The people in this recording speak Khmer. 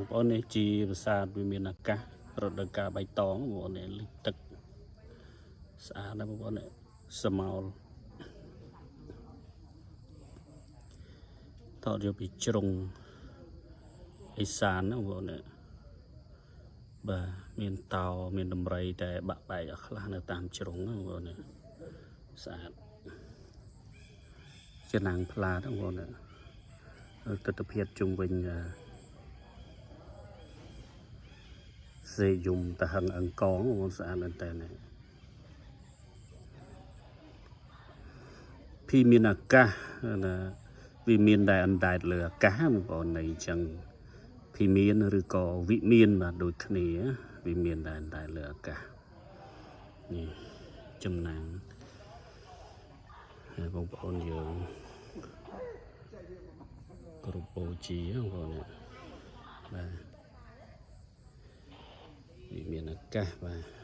បងប្អូននេះជាប្រាសាទវាមានអាកាសរដូវកាលបៃតងបងប្អូននេះទឹកស្អាតណាស់បងប្អូននេះស្មោលតោះយកពីជ្រុងអេសានណាបងប្អូននេះបាទមានតោមានដំរីតែបាក់បែកអស់ខ្លះនៅតាមជ្រុងណាបងប្អូននេះស្អាតចំណាំងផ្លាតបងប្អូននេះទស្សនភាពជុំវិញសេយំតហឹងអង្គងបងស្អាតមែនតើនេះភីមានអាកាសណាវាមានតែអណ្ដែតលើអាកាសបងប្អូននៃអញ្ចឹងភីមានឬក៏វិមានបាទដូចគ្នាវាមានតែអណ្ដែតលើអាកាសនេះចំណាំងហើយបងប្អូនយើងគ្រប់បូជាបងប្អូនបាទវាមានអាកាសបាទ